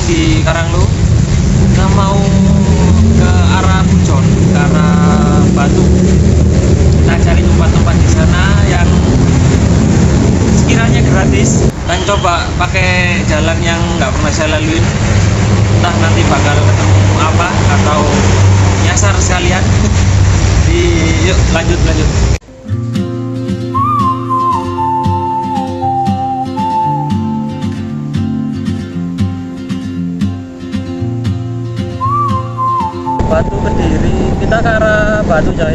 di Karanglo. Kita mau ke arah Pujon, ke arah Batu. Kita cari tempat-tempat di sana yang sekiranya gratis, dan coba pakai jalan yang nggak pernah saya laluin. Entah nanti bakal ketemu apa atau nyasar sekalian. Yuk lanjut. Batu Kediri, kita ke arah Batu coy.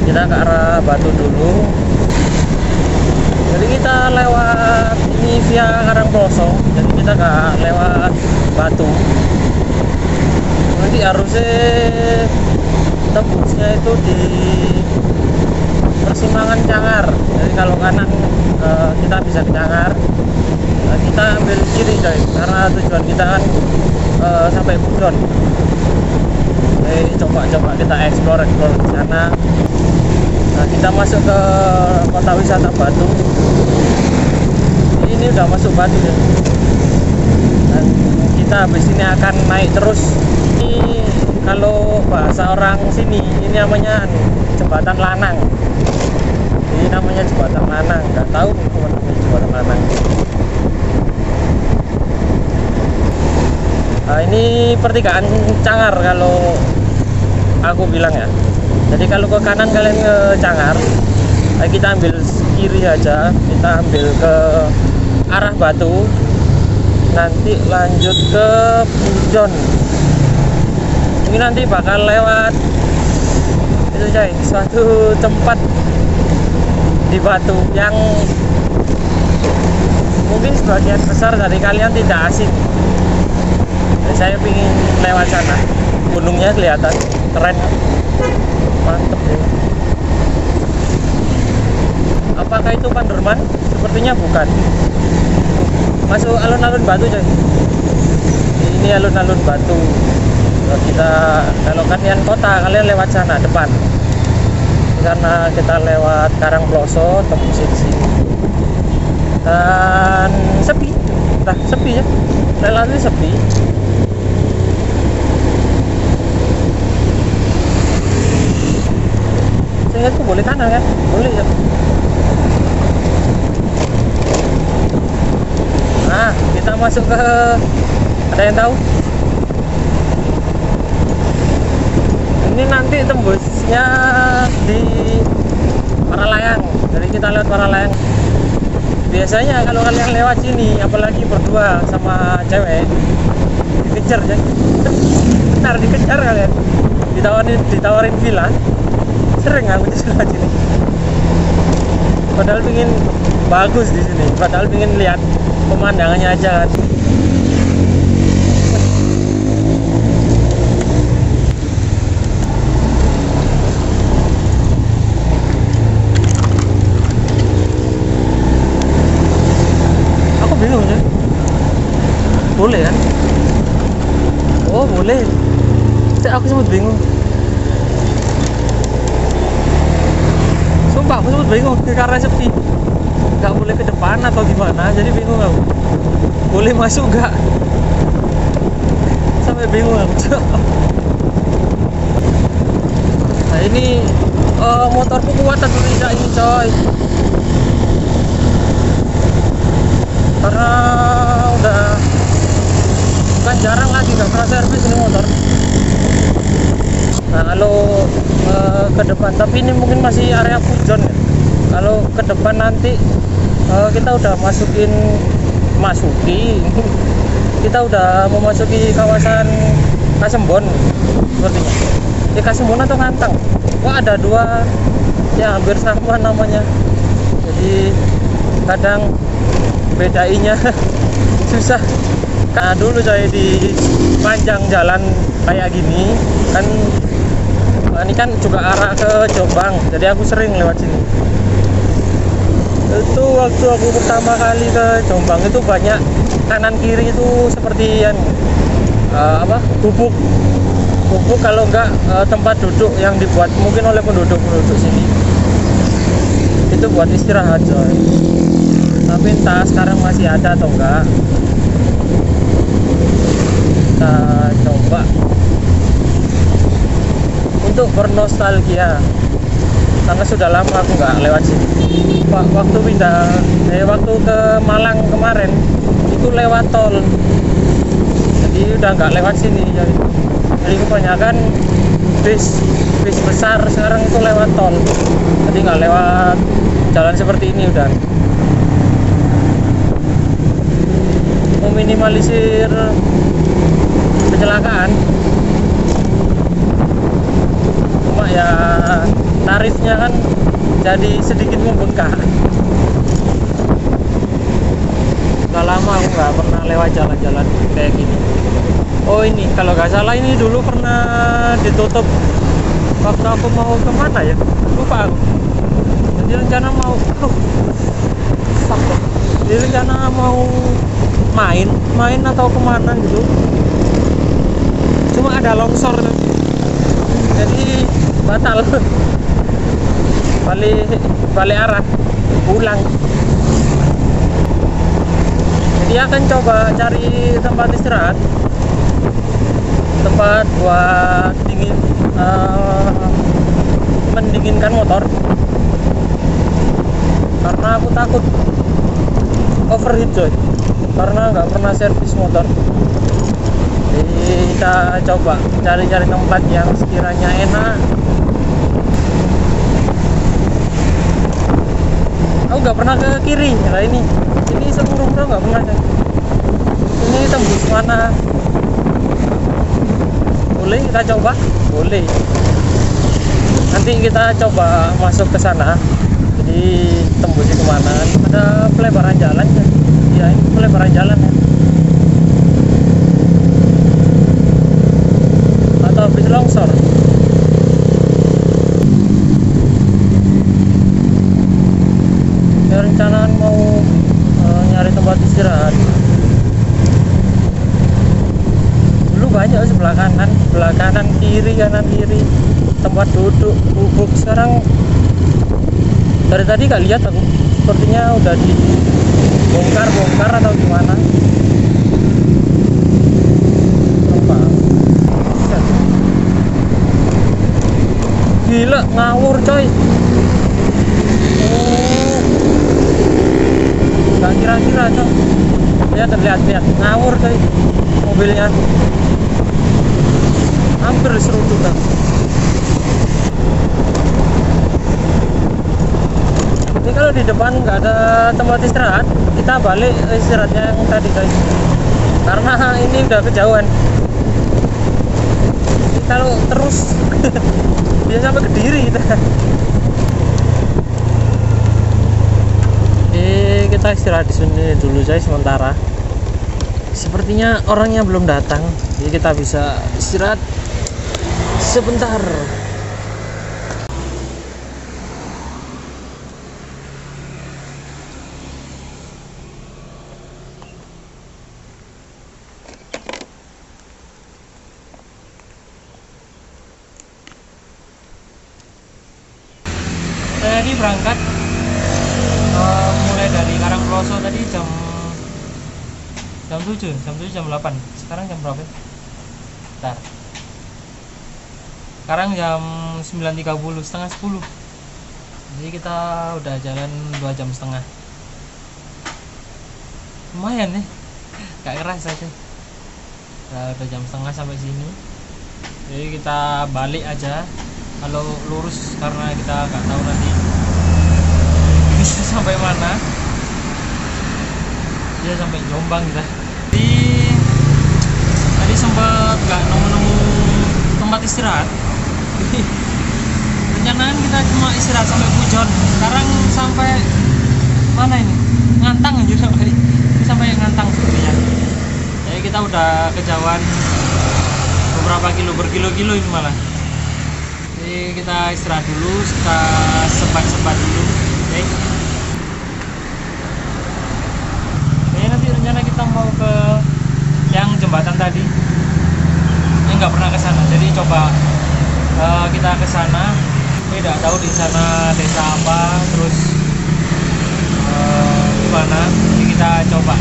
Kita ke arah Batu dulu. Jadi kita lewat ini via Karangploso, jadi kita nggak lewat Batu. Nanti harusnya tembusnya itu di persimpangan Cangar. Jadi kalau kanan kita bisa ke Cangar, kita ambil kiri coy, karena tujuan kita kan sampai Pujon. Jadi coba kita explore di sana. Nah, kita masuk ke kota wisata Batu. Ini udah masuk Batu ya. Dan kita habis ini akan naik terus. Ini kalau bahasa orang sini ini namanya jembatan Lanang. Ini namanya jembatan Lanang. Nggak tahu namanya jembatan Lanang. Nah, ini pertigaan Cangar kalau aku bilang ya. Jadi kalau ke kanan kalian ke Cangar, kita ambil kiri aja, kita ambil ke arah Batu, nanti lanjut ke Pujon. Ini nanti bakal lewat itu coy, suatu tempat di Batu yang mungkin sebagian besar dari kalian tidak asing. Dan saya ingin lewat sana, gunungnya kelihatan keren, mantep ya. Apakah itu Panderman? Sepertinya bukan. Masuk alun-alun Batu coy. Ini alun-alun Batu. Kita kalau kalian kota, kalian lewat sana depan. Karena kita lewat Karangploso, tembus di sini. Dan sepi. Sepi ya. Relatif sepi. Saya tuh boleh kanan kan? Boleh ya. Nah, kita masuk ke, ada yang tahu? Ini nanti tembusnya di Paralayang. Jadi kita lewat Paralayang. Biasanya kalau kalian lewat sini, apalagi berdua sama cewek, dikejar ya. Benar dikejar kalian. Ditawarin villa. Sering aku di lewat sini. Padahal pingin bagus di sini. Padahal pingin lihat pemandangannya aja kan. Aku bingung ya. Boleh kan? Oh boleh. Aku sempat bingung. Sumpah aku sempat bingung karena sepi. Nggak boleh ke depan atau gimana, jadi bingung aku. Boleh masuk nggak? Sampai bingung aku. Nah ini motorku kuat atau tidak ini coy? Karena udah kan jarang lagi nggak pernah servis ini motor. Nah kalau ke depan, tapi ini mungkin masih area Pujon ya. Kalau ke depan nanti kita udah kita udah memasuki kawasan Kasembon sepertinya. Di Kasembon atau Ngantang? Wah ada dua yang hampir sama namanya. Jadi kadang bedainya susah. Nah dulu saya di panjang jalan kayak gini kan, ini kan juga arah ke Jombang, jadi aku sering lewat sini. Itu waktu aku pertama kali ke Jombang itu banyak kanan kiri itu seperti yang gubuk kalau enggak tempat duduk yang dibuat mungkin oleh penduduk sini. Itu buat istirahat coy. Tapi entah sekarang masih ada atau enggak. Kita coba untuk bernostalgia, karena sudah lama aku nggak lewat sini. Waktu waktu ke Malang kemarin itu lewat tol, jadi udah nggak lewat sini. Jadi kebanyakan bis besar sekarang itu lewat tol, jadi nggak lewat jalan seperti ini. Udah meminimalisir kecelakaan, cuma ya tarifnya kan jadi sedikit membengkak. Udah lama aku nggak pernah lewat jalan-jalan kayak gini. Oh ini kalau nggak salah ini dulu pernah ditutup waktu aku mau kemana ya, lupa aku. Jadi rencana mau jadi rencana mau main atau kemana gitu, cuma ada longsor jadi batal. balik arah pulang. Jadi akan coba cari tempat istirahat, tempat buat mendinginkan motor, karena aku takut overheat coy, karena nggak pernah servis motor. Jadi kita coba cari-cari tempat yang sekiranya enak. Aku nggak pernah ke kiri. Nah ini seluruh nggak pernah coy. Ini tembus mana? Boleh kita coba? Boleh. Nanti kita coba masuk ke sana. Jadi tembusnya kemana? Ada pelebaran jalan ya? Iya, ini pelebaran jalan ya. Atau habis longsor? Ya rencanaan mau nyari tempat istirahat. Dulu banyak sebelah kanan kiri, kanan kiri tempat duduk bubuk. Sekarang dari tadi gak lihat aku, sepertinya udah dibongkar atau gimana. Gila, ngawur coy. Gak kira-kira coy. Lihat ngawur coy mobilnya, hampir diseruduk kan. Ini kalau di depan nggak ada tempat istirahat, kita balik istirahatnya yang tadi guys, karena ini udah kejauhan. Jadi kalau terus bisa sampai Kediri kita. Kita istirahat di sini dulu guys sementara. Sepertinya orangnya belum datang, jadi kita bisa istirahat sebentar. Saya tadi berangkat mulai dari Karangploso tadi jam 7, jam 8. Sekarang jam berapa? Bentar. Sekarang jam 9.30, setengah 10. Jadi kita udah jalan 2 jam setengah. Lumayan nih, gak keras aja. Udah jam setengah sampai sini. Jadi kita balik aja. Kalau lurus karena kita nggak tahu nanti bisa sampai mana. Dia sampai Jombang kita. Tadi sempat nggak nemu tempat istirahat. Rencanaan kita cuma istirahat sampai Pujon. Sekarang sampai mana ini? Ngantang aja sampai. Ini sampai Ngantang sebenarnya. Jadi kita udah kejauhan beberapa berkilo-kilo ini malah. Jadi kita istirahat dulu, kita sebat-sebat dulu. Oke. Nanti rencana kita mau ke yang jembatan tadi. Ini nggak pernah ke sana, jadi coba kita ke sana. Tidak tahu di sana desa apa, terus gimana. Jadi kita coba,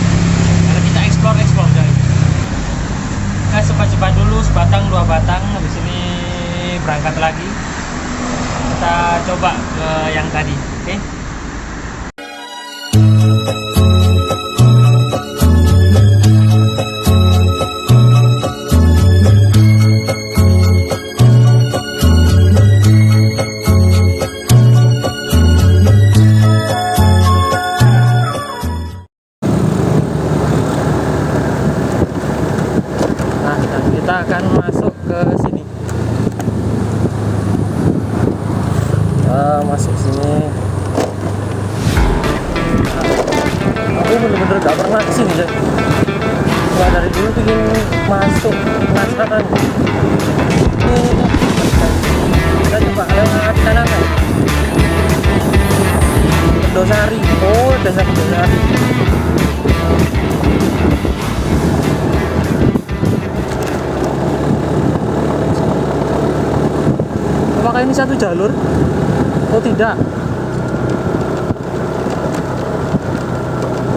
karena kita explore guys. coba dulu sebatang dua batang, habis ini berangkat lagi. Kita coba ke yang tadi, oke? Kita akan masuk ke sini. Masuk sini. Aku bener-bener gak pernah kesini, Jack. Nggak, dari dulu ingin masuk, penasaran. Ini kita coba lewat sana kan. Kedosari. Oh, desa Kedosari. Apakah ini satu jalur? Oh tidak.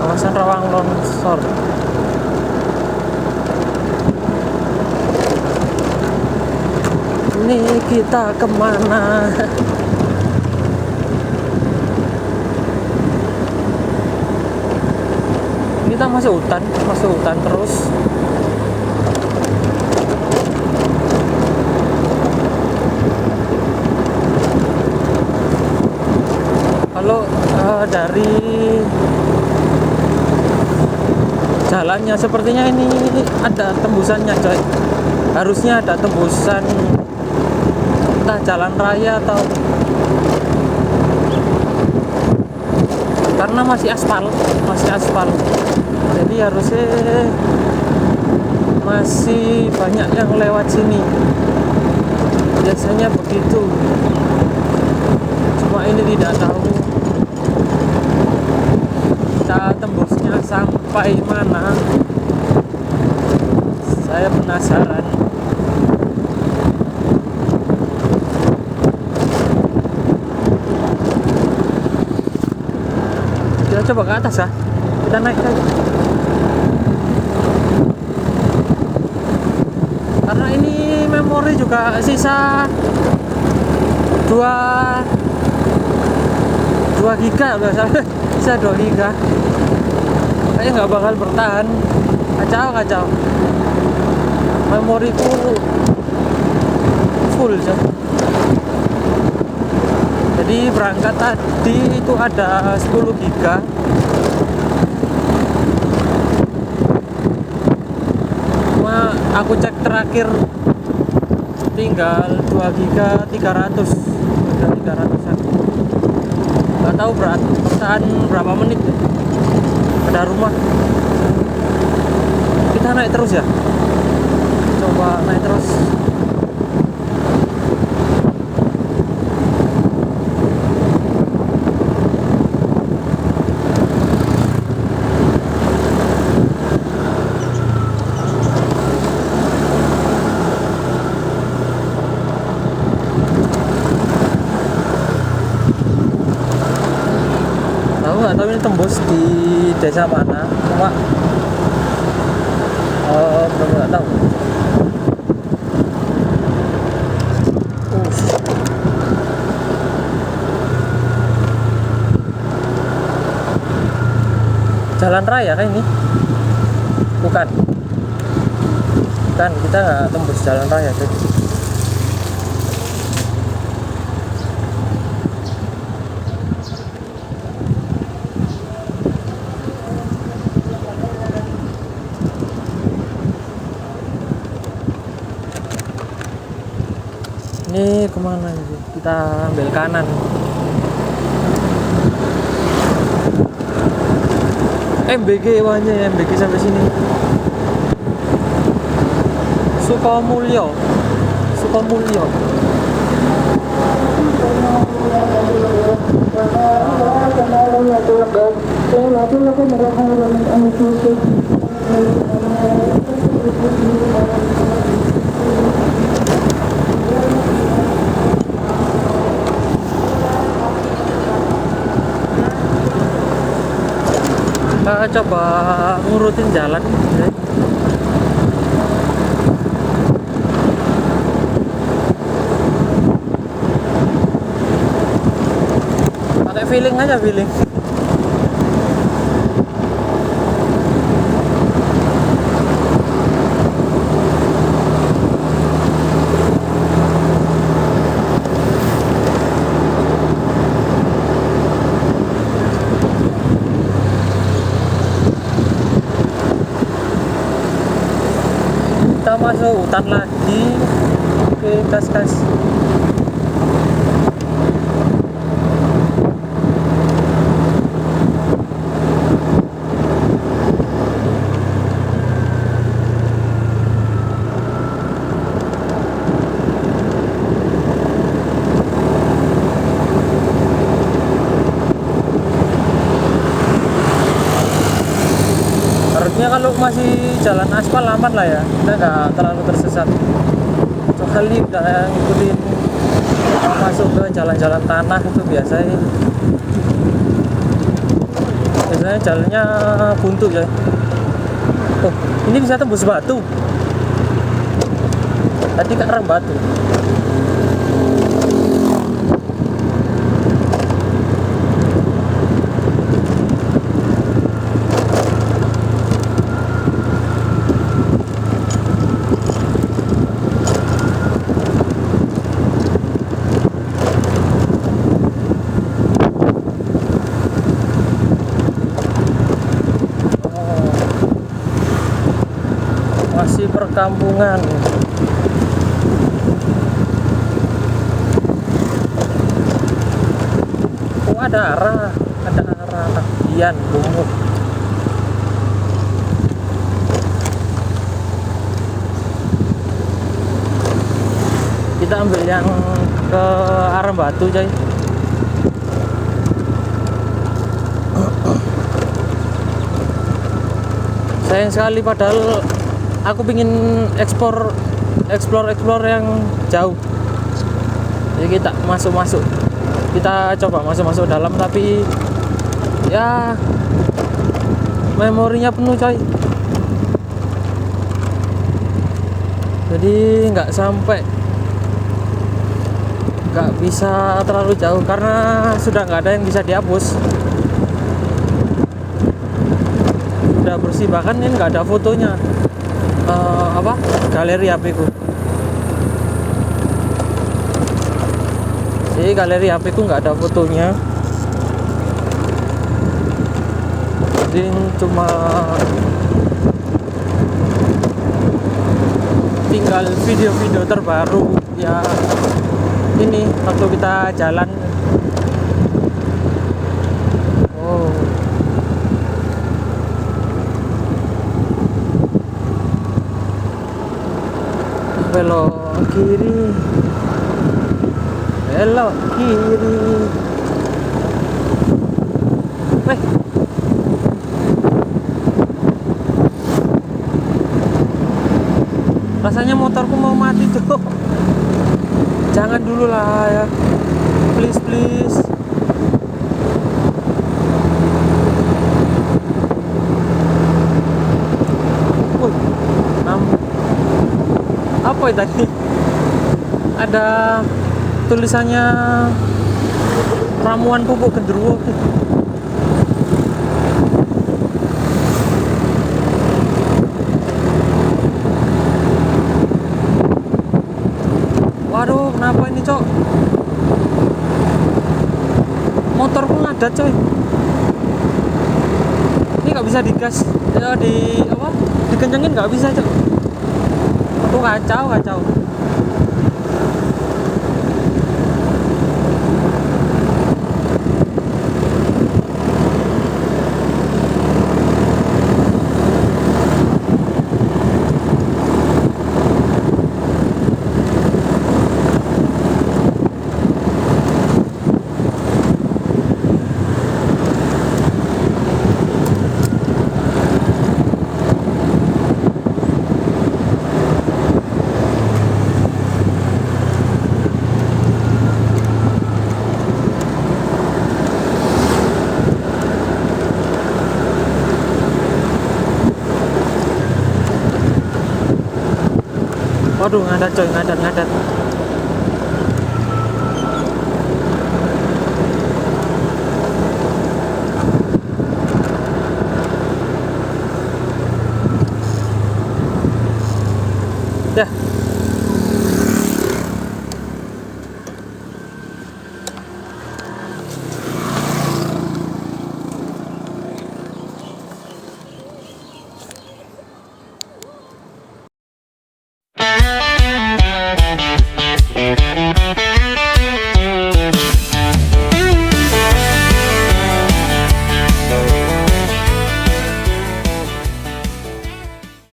Kawasan rawan longsor. Ini kita kemana? Kita masuk hutan terus. Kalau dari jalannya sepertinya ini ada tembusannya, coy. Harusnya ada tembusan, entah jalan raya atau, karena masih aspal. Jadi harusnya masih banyak yang lewat sini. Biasanya begitu. Cuma ini tidak tahu kita tembusnya sampai mana. Saya penasaran. Kita coba ke atas ya. Kita naik aja. Karena ini memori juga sisa 2 giga udah sampai. Sisa 2 giga. Kayaknya nggak bakal bertahan. Kacau. Memoriku full aja. Jadi berangkat tadi itu ada 10 giga. Cuma aku cek terakhir tinggal 2 giga 300. Udah 300-an. Nggak tahu bertahan berapa menit. Ada rumah. Kita naik terus ya. Coba naik terus. Nggak tahu ini tembus di desa mana, cuma belum nggak tahu. Jalan raya kan ini? Bukan, kita nggak tembus jalan raya tuh. Ini kemana ini? Kita ambil kanan. MBG wanya, MBG sampai sini. Sukamulyo. Coba ngurutin jalan. feeling aja, feeling. Kita masuk hutan lagi. Oke, gas. Harusnya kalau masih jalan aspal aman lah ya, kita nggak terlalu tersesat. Kecuali udah ngikutin masuk ke jalan-jalan tanah itu biasanya jalannya buntu ya. Oh, ini bisa tembus batu. Tadi ke arah batu. Masih perkampungan. Oh, ada arah Dian Lumut. Kita ambil yang ke arah Batu, coy. Sayang sekali, padahal aku pingin explore yang jauh. Jadi kita masuk, kita coba masuk dalam, tapi ya memorinya penuh, coy. Jadi nggak bisa terlalu jauh karena sudah nggak ada yang bisa dihapus. Udah bersih, bahkan ini nggak ada fotonya. Galeri HP ku. Jadi galeri HP ku nggak ada fotonya. Jadi cuma tinggal video-video terbaru ya. Ini waktu kita jalan. Oh. Belok kiri. Rasanya motorku mau mati tuh. Jangan dulu lah ya, please. Apa itu tadi? Ada tulisannya ramuan pupuk genderuwo. Waduh, kenapa ini, Cok? Motorku ngadat, coy. Ini nggak bisa digas, ya, dikencengin nggak bisa, Cok. Aku kacau. Waduh, ngadat, coy, ngadat.